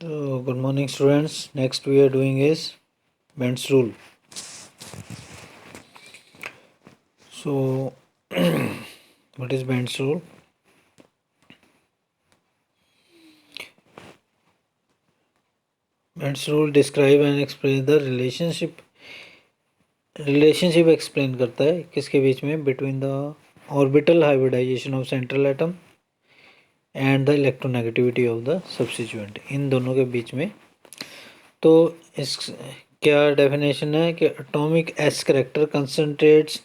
So, good morning, students. Next, we are doing is Bend's rule. So, what is Bend's rule? Bend's rule describe and explain the relationship. Relationship explain करता है किसके बीच में between the orbital hybridization of central atom and the electronegativity of the substituent. इन दोनों के बीच में तो इस क्या डेफिनेशन है कि atomic s character concentrates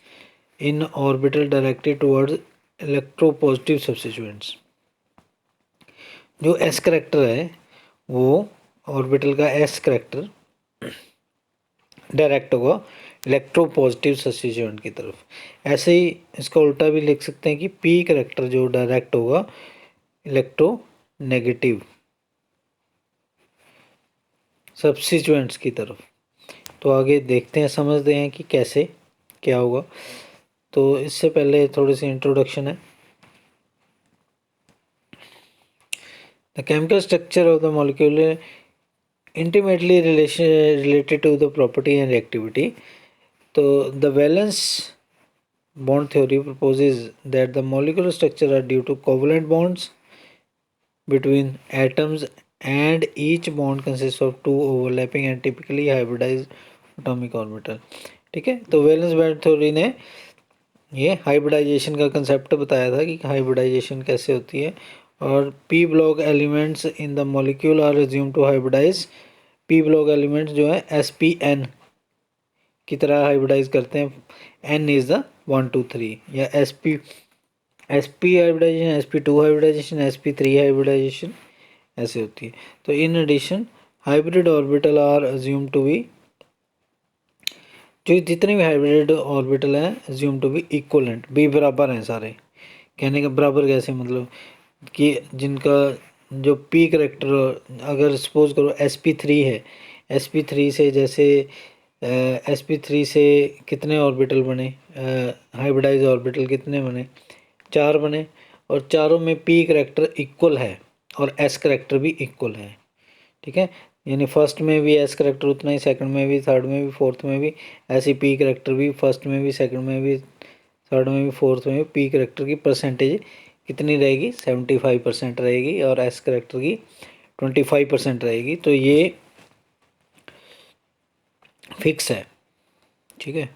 in orbital directed towards electropositive substituents. जो एस करेक्टर है वो ऑर्बिटल का एस करेक्टर डायरेक्ट होगा इलेक्ट्रोपॉजिटिव सब्स्टिट्यूएंट की तरफ। ऐसे ही इसका उल्टा भी लिख सकते हैं कि पी करेक्टर जो डायरेक्ट होगा इलेक्ट्रोनेगेटिव सब्स्टिट्यूएंट्स की तरफ। तो आगे देखते हैं, समझते हैं कि कैसे क्या होगा। तो इससे पहले थोड़ी सी इंट्रोडक्शन है। The chemical structure of the molecule intimately related to the property and reactivity. So the valence bond theory proposes that the molecular structure are due to covalent bonds between atoms and each bond consists of two overlapping and typically hybridized atomic orbital. ठीक है, तो valence bond theory ने ये hybridisation का concept बताया था कि hybridisation कैसे होती है। और P block elements in the molecule are assume to hybridise. P block elements जो है एस पी एन की तरह हाइब्रिडाइज करते हैं। एन इज द 1 2 3 या S P hybridisation, S P two hybridisation, S P three hybridisation ऐसे होती है। तो in addition hybrid orbital are assume to be, जो जितने भी हाइब्रिड ऑर्बिटल हैं assume to be equivalent, be बराबर हैं सारे। कहने का बराबर कैसे, मतलब कि जिनका जो पी करेक्टर अगर सपोज करो एस पी थ्री है, एस पी थ्री से जैसे एस पी थ्री से कितने ऑर्बिटल बने, हाइब्रिडाइज ऑर्बिटल कितने बने, 4 बने। और चारों में पी करेक्टर इक्वल है और एस करेक्टर भी इक्वल है। ठीक है, यानी फर्स्ट में भी एस करेक्टर उतना ही, सेकंड में भी, थर्ड में भी, फोर्थ में भी। ऐसी पी करेक्टर भी फर्स्ट में भी, सेकंड में भी, थर्ड में भी, फोर्थ में भी पी करेक्टर की परसेंटेज कितनी रहेगी, 75% रहेगी और एस करेक्टर की 25% रहेगी। तो ये फिक्स है। ठीक है,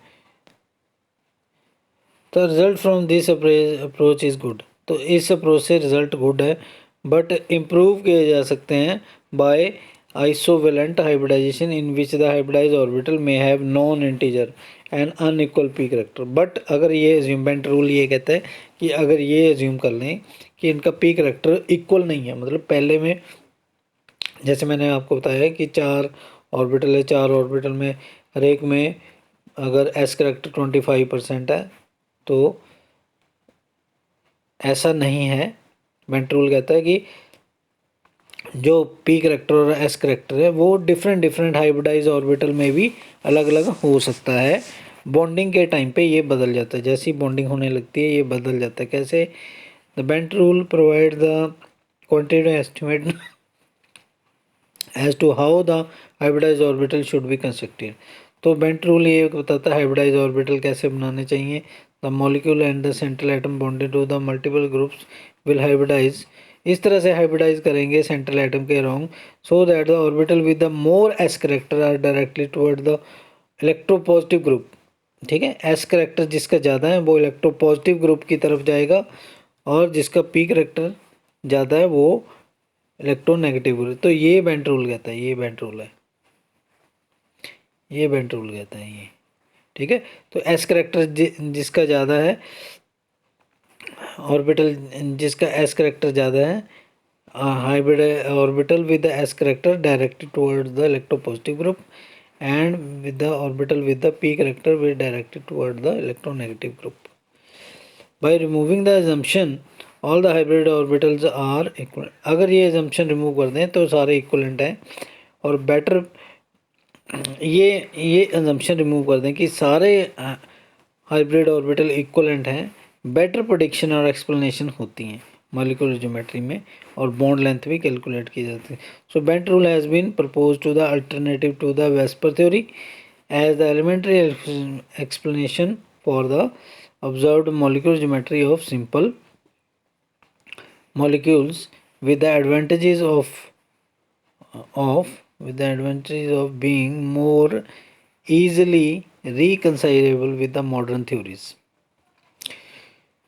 तो result from this approach is good. तो इस अप्रोच से रिजल्ट गुड है, बट इम्प्रूव किए जा सकते हैं by isovalent hybridisation in which the hybridise orbital में have non integer and unequal p character. But अगर ये एज्यूम, बेंट रूल ये कहता है कि अगर ये एज्यूम कर लें कि इनका पी करेक्टर इक्वल नहीं है, मतलब पहले में जैसे मैंने आपको बताया कि 4 ऑर्बिटल है, 4 ऑर्बिटल में हर एक में अगर एस करेक्टर 25% है तो ऐसा नहीं है। बेंट रूल कहता है कि जो पी करेक्टर और एस करेक्टर है वो डिफरेंट हाइब्रिडाइज ऑर्बिटल में भी अलग अलग हो सकता है। बॉन्डिंग के टाइम पे ये बदल जाता है, जैसी बॉन्डिंग होने लगती है ये बदल जाता है। कैसे? The Bent rule provide the quantitative estimate as to how the hybridise orbital should be constructed. तो बेंट रूल ये बताता है हाइब्रिडाइज ऑर्बिटल कैसे बनाने चाहिए। The molecule and the central atom bonded to the multiple groups will hybridise. इस तरह से हाइब्रिडाइज करेंगे सेंट्रल एटम के around so that the orbital with the more S character are directly toward the electropositive group. ठीक है, S character जिसका ज़्यादा है वो इलेक्ट्रोपॉजिटिव ग्रुप की तरफ जाएगा और जिसका पी करेक्टर ज़्यादा है वो इलेक्ट्रोनेगेटिव ग्रुप। तो ये बेंट रूल कहता है, ये बेंट रूल है, ये बेंट रूल कहता है ये। ठीक है, तो एस करेक्टर जिसका ज़्यादा है ऑर्बिटल, जिसका एस करेक्टर ज़्यादा है, hybrid orbital with the S character directed towards the electropositive group and with the orbital with the P character with directed toward the electronegative group. By removing the assumption all the hybrid orbitals are equal. अगर ये assumption remove कर दें तो सारे equivalent हैं। और better ये assumption remove कर दें कि सारे हाइब्रिड ऑर्बिटल इक्वलेंट हैं, बेटर प्रेडिक्शन और एक्सप्लेनेशन होती हैं। मॉलिक्यूलर ज्योमेट्री में, और बॉन्ड लेंथ भी कैलकुलेट की जाती है. So bent rule has been propose to the alternative to the VSEPR theory as the elementary explanation for the observed molecular geometry of simple molecules with the advantages of being more easily reconcilable with the modern theories.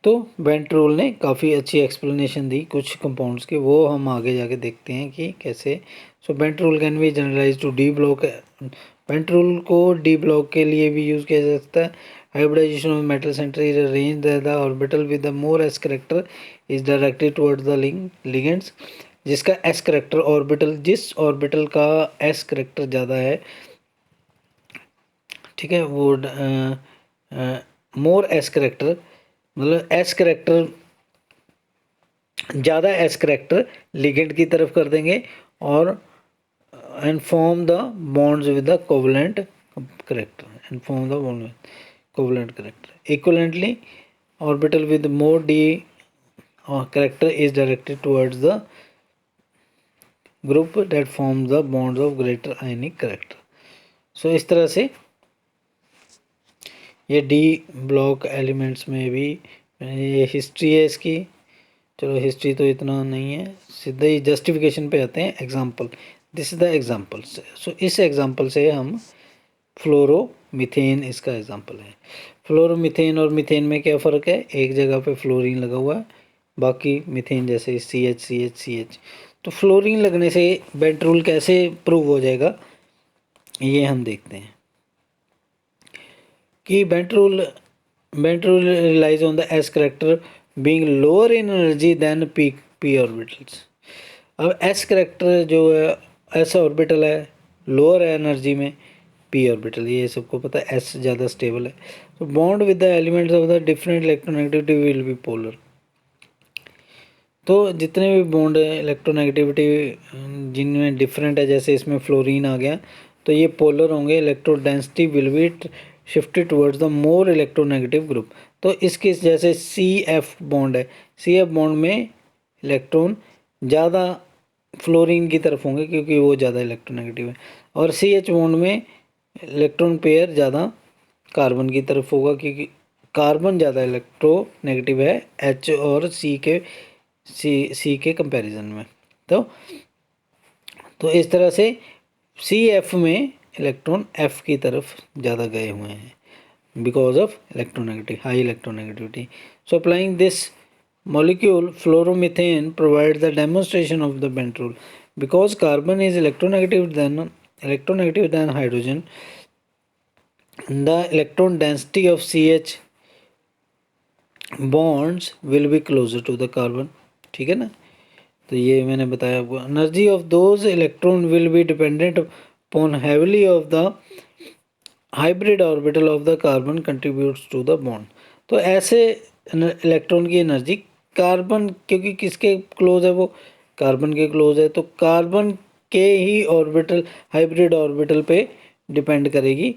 तो Bent rule ने काफ़ी अच्छी explanation दी कुछ compounds के, वो हम आगे जाके देखते हैं कि कैसे. So bent rule can be generalise to d block. Bent rule को डी ब्लॉक के लिए भी यूज़ किया जा सकता है. Hybridisation of metal centre is arrange the orbital with the more S character is directed towards the ligands. जिसका s character orbital, जिस ऑर्बिटल का एस करेक्टर ज़्यादा है, ठीक है, वो मोर एस करेक्टर मतलब एस करेक्टर ज़्यादा एस करेक्टर लिगेंड की तरफ कर देंगे और and form the bonds with the covalent character and form the bond covalent character. Equivalently orbital with more d character is directed towards the group that form the bonds of greater ionic character. So इस तरह से ये D block elements में भी, ये history है इसकी. चलो हिस्ट्री तो इतना नहीं है, सीधा ही जस्टिफिकेशन पे आते हैं. Example, this is the example. So इस एग्जांपल से हम फ्लोरोमीथेन इसका एग्जांपल है. फ्लोरोमीथेन और मीथेन में क्या फ़र्क है? एक जगह पे फ्लोरीन लगा हुआ है, बाकी मीथेन जैसे CH. तो फ्लोरीन लगने से बेंट रूल कैसे प्रूव हो जाएगा, ये हम देखते हैं कि Bent rule relies on the S character being lower in energy than P orbitals. अब एस करेक्टर जो है, एस ऑर्बिटल है, लोअर है एनर्जी में, पी ऑर्बिटल ये सबको पता है एस ज़्यादा स्टेबल है. तो bond with the elements of the different electronegativity will be polar. तो जितने भी बॉन्ड है इलेक्ट्रोनेगेटिविटी जिनमें डिफरेंट है, जैसे इसमें फ्लोरीन आ गया, तो ये पोलर होंगे. Electro density will be shifted towards the more electronegative group. तो इसके जैसे CF बॉन्ड है, CF बॉन्ड में इलेक्ट्रॉन ज़्यादा फ्लोरीन की तरफ होंगे क्योंकि वो ज़्यादा इलेक्ट्रोनेगेटिव है, और CH बॉन्ड में इलेक्ट्रॉन पेयर ज़्यादा कार्बन की तरफ होगा क्योंकि कार्बन ज़्यादा इलेक्ट्रोनेगेटिव है H और C के कंपैरिजन में. तो इस तरह से CF में इलेक्ट्रॉन F की तरफ ज़्यादा गए हुए हैं because of high electronegativity. So applying this molecule fluoromethane provides the demonstration of the Bent rule. Because carbon is electronegative than hydrogen, the electron density of CH bonds will be closer to the carbon. ठीक है ना, तो ये मैंने बताया आपको. Energy of those electron will be dependent upon heavily of the hybrid orbital of the carbon contributes to the bond. तो ऐसे इलेक्ट्रॉन की एनर्जी कार्बन, क्योंकि किसके क्लोज है, वो कार्बन के क्लोज है, तो कार्बन के ही ऑर्बिटल हाइब्रिड ऑर्बिटल पे डिपेंड करेगी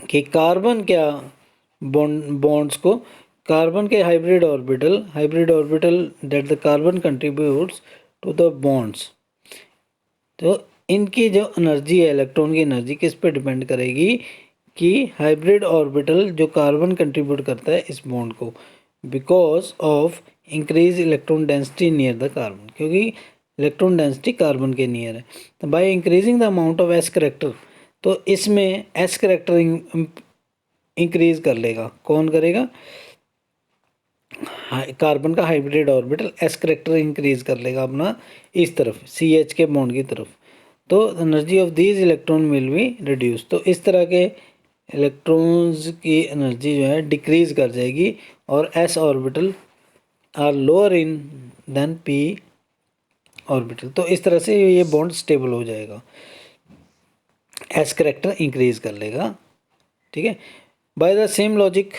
कि कार्बन क्या बॉन्ड्स को, कार्बन के hybrid orbital that the carbon contributes to the bonds. तो इनकी जो एनर्जी है, इलेक्ट्रॉन की एनर्जी किस पे डिपेंड करेगी कि हाइब्रिड ऑर्बिटल जो कार्बन कंट्रीब्यूट करता है इस बॉन्ड को, because of increase electron density near the carbon, क्योंकि इलेक्ट्रॉन डेंसिटी कार्बन के नियर है. तो by increasing the amount of S character, तो इसमें एस करेक्टर इंक्रीज कर लेगा. कौन करेगा? कार्बन का hybrid orbital S character increase कर लेगा अपना इस तरफ, CH के बॉन्ड की तरफ. तो energy of these electron will be reduce. तो इस तरह के इलेक्ट्रॉन्स की एनर्जी जो है डिक्रीज कर जाएगी और S orbital are lower in then P orbital. तो इस तरह से ये बॉन्ड स्टेबल हो जाएगा, एस करेक्टर इंक्रीज कर लेगा. ठीक है, बाय द सेम लॉजिक,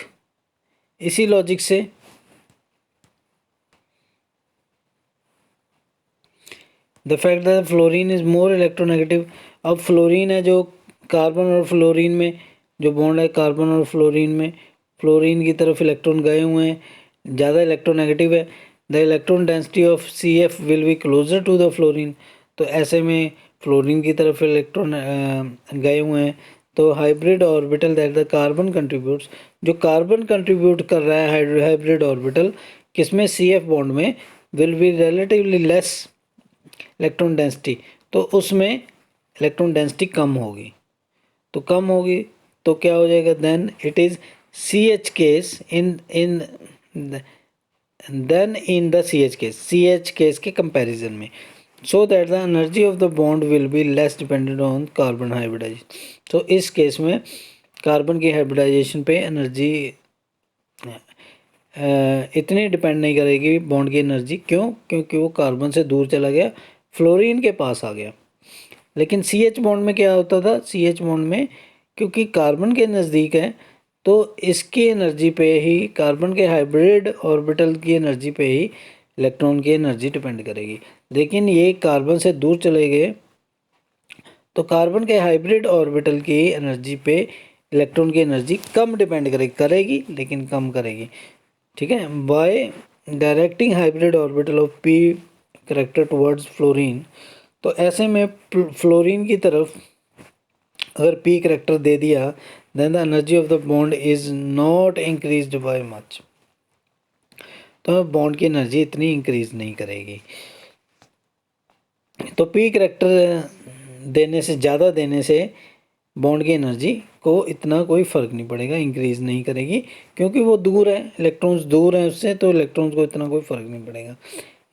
इसी लॉजिक से the fact that fluorine is more electronegative. अब फ्लोरीन है जो कार्बन और फ्लोरीन में जो बॉन्ड है, कार्बन और फ्लोरीन में फ्लोरीन की तरफ इलेक्ट्रॉन गए हुए हैं, ज़्यादा इलेक्ट्रोनेगेटिव है. The electron density of CF will be closer to the fluorine. तो ऐसे में फ्लोरीन की तरफ इलेक्ट्रॉन गए हुए हैं। तो hybrid orbital that the carbon contributes, जो कार्बन कंट्रीब्यूट कर रहा है हाइब्रिड ऑर्बिटल किसमें, CF बॉन्ड में, will be relatively less electron density, तो उसमें इलेक्ट्रॉन डेंसिटी कम होगी। तो कम होगी तो क्या हो जाएगा, then it is CH case in then in the CH case के कंपैरिजन में, so that the energy of the bond will be less dependent on carbon hybridisation. तो इस केस में कार्बन की हाइब्रिडाइजेशन पे एनर्जी इतनी डिपेंड नहीं करेगी बॉन्ड की एनर्जी। क्यों? क्योंकि वो कार्बन से दूर चला गया, फ्लोरीन के पास आ गया। लेकिन CH बॉन्ड में क्या होता था, CH बॉन्ड में क्योंकि कार्बन के नज़दीक है तो इसकी एनर्जी पे ही, कार्बन के हाइब्रिड ऑर्बिटल की एनर्जी पे ही इलेक्ट्रॉन की एनर्जी डिपेंड करेगी। लेकिन ये कार्बन से दूर चले गए तो कार्बन के हाइब्रिड ऑर्बिटल की एनर्जी पे इलेक्ट्रॉन की एनर्जी कम डिपेंड करेगी लेकिन कम करेगी। ठीक है, bye directing hybrid orbital of P character towards fluorine. तो ऐसे में फ्लोरीन की तरफ अगर P करेक्टर दे दिया, then the energy of the bond is not increased by much. तो बॉन्ड की एनर्जी इतनी इंक्रीज नहीं करेगी। तो P करेक्टर देने से, ज़्यादा देने से बॉन्ड की एनर्जी को इतना कोई फ़र्क नहीं पड़ेगा, इंक्रीज नहीं करेगी, क्योंकि वो दूर है, इलेक्ट्रॉन्स दूर हैं उससे, तो इलेक्ट्रॉन्स को इतना कोई फ़र्क नहीं पड़ेगा।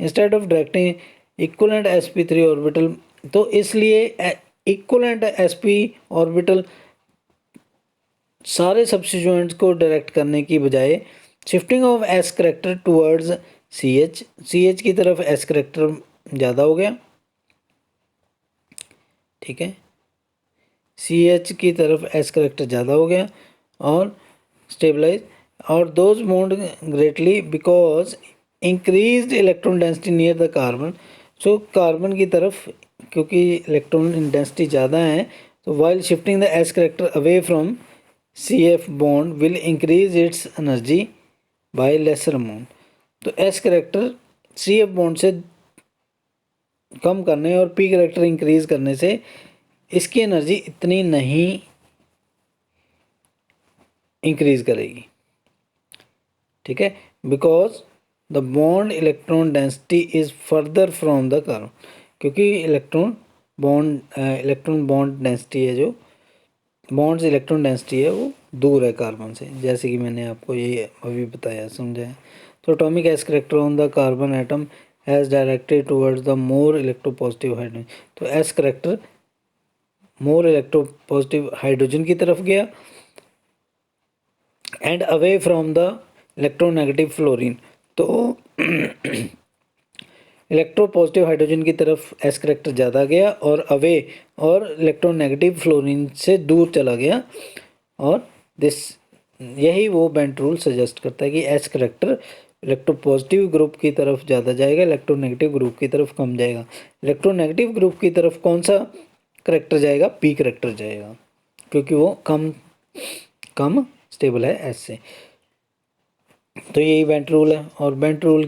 Instead of directing equivalent sp3 orbital, तो इसलिए इक्वलेंट sp ऑर्बिटल सारे सब्स्टिट्यूएंट्स को डायरेक्ट करने की बजाय shifting of s character towards CH की तरफ s करेक्टर ज़्यादा हो गया। ठीक है, CH की तरफ S करेक्टर ज़्यादा हो गया और स्टेबलाइज, और those bond greatly because increased electron density near the carbon. So carbon की तरफ क्योंकि इलेक्ट्रॉन डेंसिटी ज़्यादा है, तो while shifting the S character away from CF bond will increase its energy by lesser amount. तो S character CF bond से कम करने और P करेक्टर इंक्रीज करने से इसकी एनर्जी इतनी नहीं इंक्रीज करेगी। ठीक है, because the bond electron density is further from the carbon, क्योंकि इलेक्ट्रॉन बॉन्ड डेंसिटी है, जो बॉन्ड्स इलेक्ट्रॉन डेंसिटी है वो दूर है कार्बन से, जैसे कि मैंने आपको ये अभी बताया, समझाया। तो atomic S character on the carbon atom has directed towards the more electropositive hydrogen. तो S character more electropositive hydrogen की तरफ गया and away from the electronegative fluorine. तो इलेक्ट्रोपॉजिटिव हाइड्रोजन की तरफ S करेक्टर ज़्यादा गया और अवे, और इलेक्ट्रोनेगेटिव फ्लोरीन से दूर चला गया। और यही वो बेंट रूल सजेस्ट करता है कि S करेक्टर इलेक्ट्रोपॉजिटिव ग्रुप की तरफ ज़्यादा जाएगा, इलेक्ट्रोनेगेटिव ग्रुप की तरफ कम जाएगा। इलेक्ट्रोनेगेटिव ग्रुप की तरफ कौन सा करेक्टर जाएगा, P करेक्टर जाएगा, क्योंकि वो कम स्टेबल है S से। तो यही बेंट रूल है। और बेंट रूल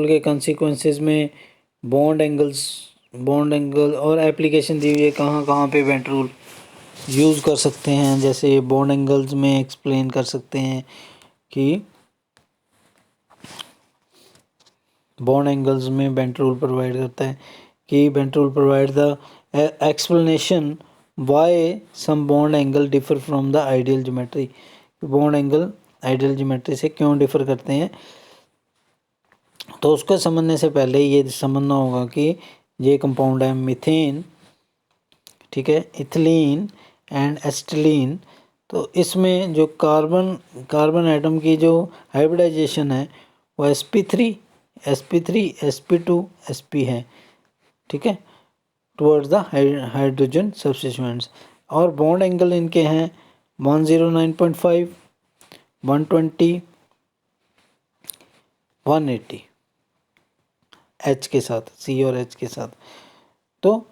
के कॉन्सिक्वेंसेस में बॉन्ड एंगल और एप्लीकेशन दी हुई है, कहाँ कहाँ पे बेंट रूल यूज़ कर सकते हैं। जैसे बॉन्ड एंगल्स में एक्सप्लेन कर सकते हैं कि बॉन्ड एंगल्स में बेंट रूल प्रोवाइड करता है कि Bent rule provide the explanation why some bond angle differ from the ideal geometry. Bond angle ideal geometry से क्यों डिफर करते हैं, तो उसको समझने से पहले ये समझना होगा कि ये कंपाउंड है मीथेन, ठीक है, इथिलीन एंड एसिटिलीन। तो इसमें जो कार्बन एटम की जो हाइब्रिडाइजेशन है वो sp3 sp2 sp है। ठीक है, टुवर्ड्स द हाइड्रोजन सब्स्टिट्यूएंट्स। और बॉन्ड एंगल इनके हैं 109.5, 120, 180 H के साथ, C और H के साथ। तो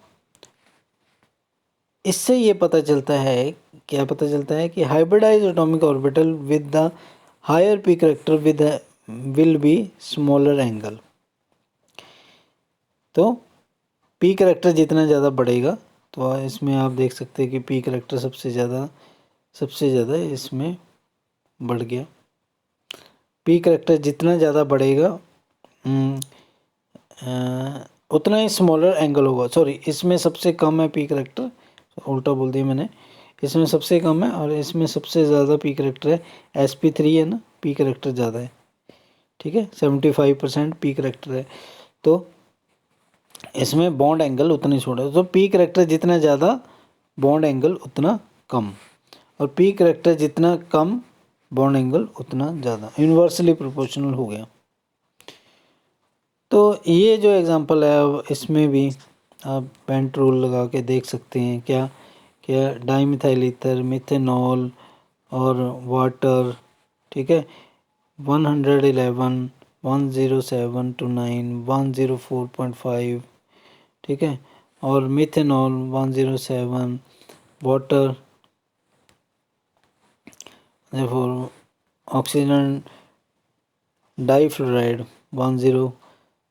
इससे ये पता चलता है, क्या पता चलता है कि hybridise atomic orbital with the higher P character will be smaller angle। तो पी करेक्टर जितना ज़्यादा बढ़ेगा, तो इसमें आप देख सकते हैं कि पी करेक्टर सबसे ज़्यादा इसमें बढ़ गया। पी करेक्टर जितना ज़्यादा बढ़ेगा उतना ही स्मॉलर एंगल होगा। सॉरी, इसमें सबसे कम है पी करेक्टर, उल्टा बोल दिया मैंने। इसमें सबसे कम है और इसमें सबसे ज़्यादा पी करेक्टर है। SP3 है ना, पी करेक्टर ज़्यादा है, ठीक है, 75% पी करेक्टर है। तो इसमें बॉन्ड एंगल उतना ही छोटा है। तो पी करेक्टर जितना ज़्यादा बॉन्ड एंगल उतना कम, और पी करेक्टर जितना कम बॉन्ड एंगल उतना ज़्यादा, इन्वर्सली प्रोपोर्शनल हो गया। तो ये जो एग्जांपल है, अब इसमें भी आप पेंट रूल लगा के देख सकते हैं। क्या क्या डाईमिथाइल ईथर, मिथेनॉल और वाटर, ठीक है, 111, 107 to 9, 104.5, ठीक है, और methanol 107, water, therefore oxygen difluoride 10।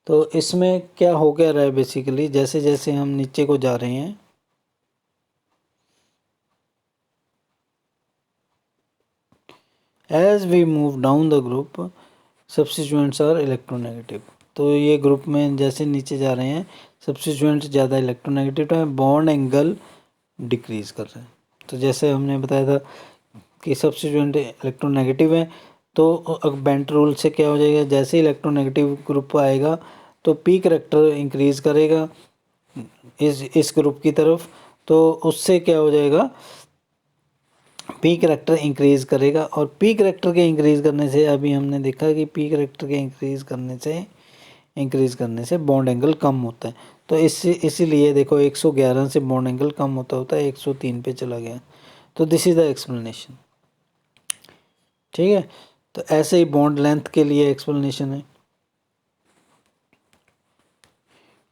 तो इसमें क्या हो क्या रहा है बेसिकली, जैसे जैसे हम नीचे को जा रहे हैं, as we move down the group substituents are electronegative. तो ये ग्रुप में जैसे नीचे जा रहे हैं, सब्स्टिट्यूएंट्स ज़्यादा इलेक्ट्रोनेगेटिव है, बॉन्ड एंगल डिक्रीज कर रहे हैं। तो जैसे हमने बताया था कि सब्स्टिट्यूएंट इलेक्ट्रोनेगेटिव है, तो बेंट रूल से क्या हो जाएगा, जैसे इलेक्ट्रोनेगेटिव ग्रुप आएगा तो पी करेक्टर इंक्रीज करेगा इस ग्रुप की तरफ, तो उससे क्या हो जाएगा, पी करेक्टर इंक्रीज करेगा। और पी करेक्टर के इंक्रीज करने से, अभी हमने देखा कि पी करेक्टर के इंक्रीज करने से बॉन्ड एंगल कम होता है। तो इसीलिए देखो 111 से बॉन्ड एंगल कम होता है, 103 पे चला गया। तो दिस इज द एक्सप्लेनेशन, ठीक है। तो ऐसे ही बॉन्ड लेंथ के लिए एक्सप्लेनेशन है।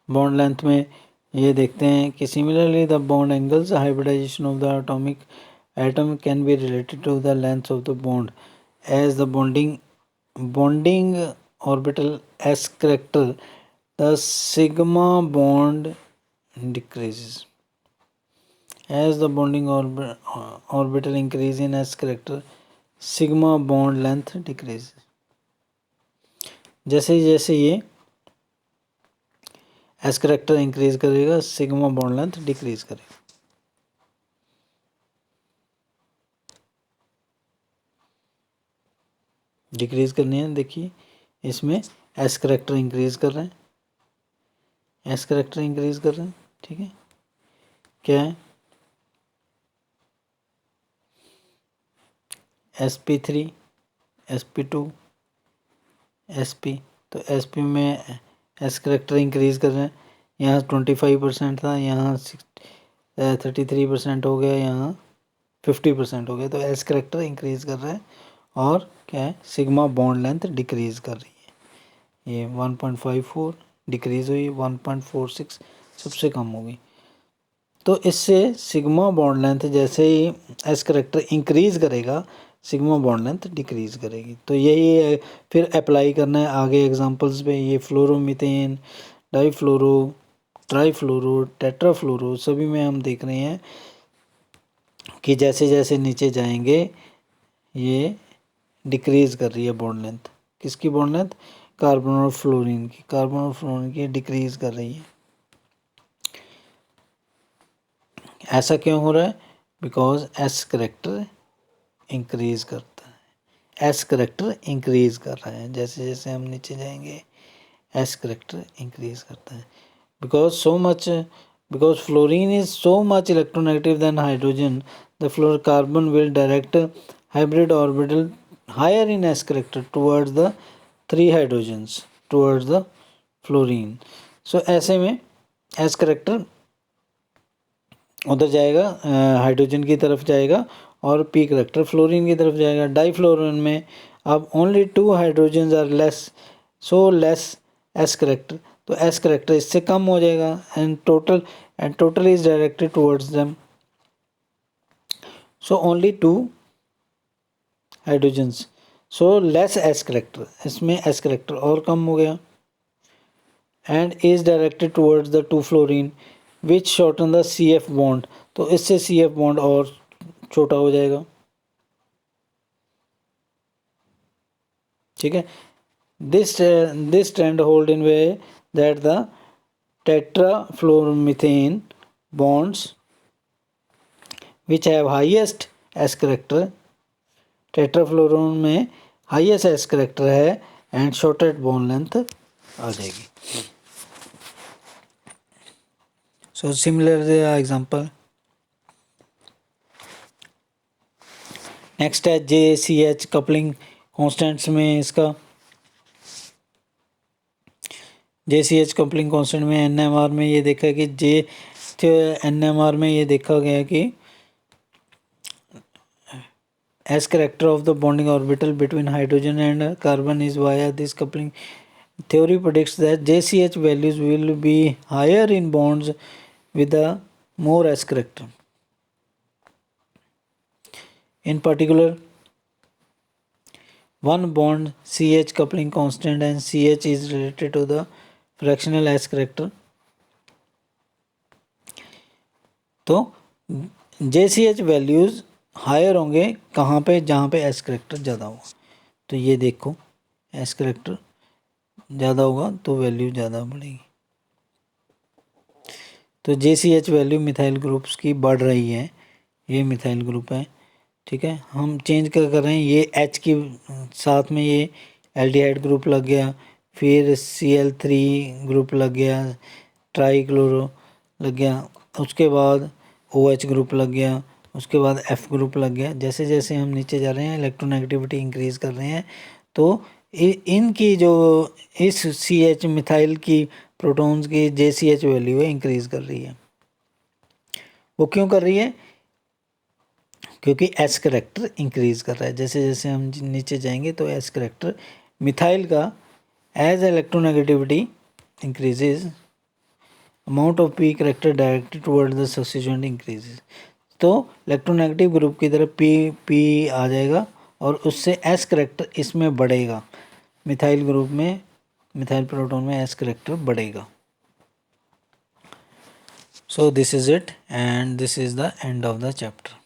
बॉन्ड लेंथ में ये देखते हैं कि similarly the bond angles hybridisation of the atomic atom can be related to the length of the bond as the bonding orbital s character, the sigma bond decreases as the bonding orbital increase in s character, sigma bond length decreases। जैसे जैसे ये S character increase करेगा, sigma bond length decrease करेगा। Decrease करनी है, देखिए इसमें S character increase कर रहे हैं, एस करेक्टर इंक्रीज कर रहे हैं, ठीक है। क्या है, SP3, SP2, SP। तो SP में एस करेक्टर इंक्रीज कर रहे हैं, यहाँ 25% था, यहाँ 33% हो गया, यहाँ 50% हो गया। तो एस करेक्टर इंक्रीज कर रहा है, और क्या है, सिग्मा बॉन्ड लेंथ डिक्रीज कर रही है। ये 1.54 डिक्रीज हुई, 1.46 सबसे कम होगी। तो इससे सिग्मा बॉन्ड लेंथ जैसे ही एस करेक्टर इंक्रीज करेगा, सिग्मा बॉन्ड लेंथ डिक्रीज करेगी। तो यही है, फिर अप्लाई करना है आगे एग्जांपल्स पे। ये फ्लोरोमीथेन, डाईफ्लोरो, ट्राईफ्लोरो, टेट्राफ्लोरो, सभी में हम देख रहे हैं कि जैसे जैसे नीचे जाएंगे ये डिक्रीज कर रही है बॉन्ड लेंथ। किसकी बॉन्ड लेंथ, कार्बन और फ्लोरीन की, कार्बन और फ्लोरीन की डिक्रीज कर रही है। ऐसा क्यों हो रहा है, बिकॉज एस करेक्टर इंक्रीज करता है, एस करेक्टर इंक्रीज कर रहा है। जैसे जैसे हम नीचे जाएंगे एस करेक्टर इंक्रीज करता है, because fluorine is so much electronegative than hydrogen, the fluorocarbon will direct hybrid orbital higher in s character towards the 3 hydrogens towards the fluorine. So ऐसे में एस करेक्टर उधर जाएगा, हाइड्रोजन की तरफ जाएगा, और पी करेक्टर फ्लोरीन की तरफ जाएगा। डाईफ्लोरीन में अब only 2 hydrogen are less, so less S character, तो एस करेक्टर इससे कम हो जाएगा, and total is directed towards them. So only 2 hydrogens, so less S character, इसमें एस करेक्टर और कम हो गया। And is directed towards the 2 fluorine which shorten the C F bond, तो इससे सी एफ बॉन्ड और छोटा हो जाएगा। ठीक है, this trend hold in way that the tetrafluoromethane bonds which have highest S character, टेट्राफ्लोरोन में हाईएस्ट एस करेक्टर है एंड शॉर्टेड बॉन्ड लेंथ आ जाएगी। सो सिमिलर एग्जांपल नेक्स्ट है JCH कपलिंग कॉन्स्टेंट्स में इसका JCH कपलिंग कांस्टेंट में NMR में ये देखा कि NMR में ये देखा गया कि S character of the bonding orbital between hydrogen and carbon is via this coupling theory predicts that JCH values will be higher in bonds with a more S character. In particular, one bond CH coupling constant and CH is related to the fractional S character. तो JCH values higher होंगे कहाँ पे, जहाँ पे S character ज़्यादा होगा। तो ये देखो एस करेक्टर ज़्यादा होगा तो वैल्यू ज़्यादा बढ़ेगी। तो JCH वैल्यू मिथाइल ग्रुप्स की बढ़ रही है, ये मिथाइल ग्रुप है। ठीक है, हम चेंज कर रहे हैं, ये H की साथ में ये एल्डिहाइड ग्रुप लग गया, फिर Cl3 ग्रुप लग गया, ट्राईक्लोरो लग गया, उसके बाद OH ग्रुप लग गया, उसके बाद F ग्रुप लग गया। जैसे जैसे हम नीचे जा रहे हैं इलेक्ट्रोनेगेटिविटी इंक्रीज कर रहे हैं, तो इनकी जो इस CH मिथाइल की प्रोटॉन्स की JCH वैल्यू है इंक्रीज कर रही है। वो क्यों कर रही है? क्योंकि एस करेक्टर इंक्रीज कर रहा है। जैसे जैसे हम नीचे जाएंगे तो एस करेक्टर मिथाइल का as electronegativity increases, amount of P character directed toward the substituent increases. तो इलेक्ट्रोनेगेटिव ग्रुप की तरफ पी आ जाएगा और उससे एस करेक्टर इसमें बढ़ेगा, मिथाइल ग्रुप में, मिथाइल प्रोटॉन में एस करेक्टर बढ़ेगा। So this is it and this is the end of the chapter.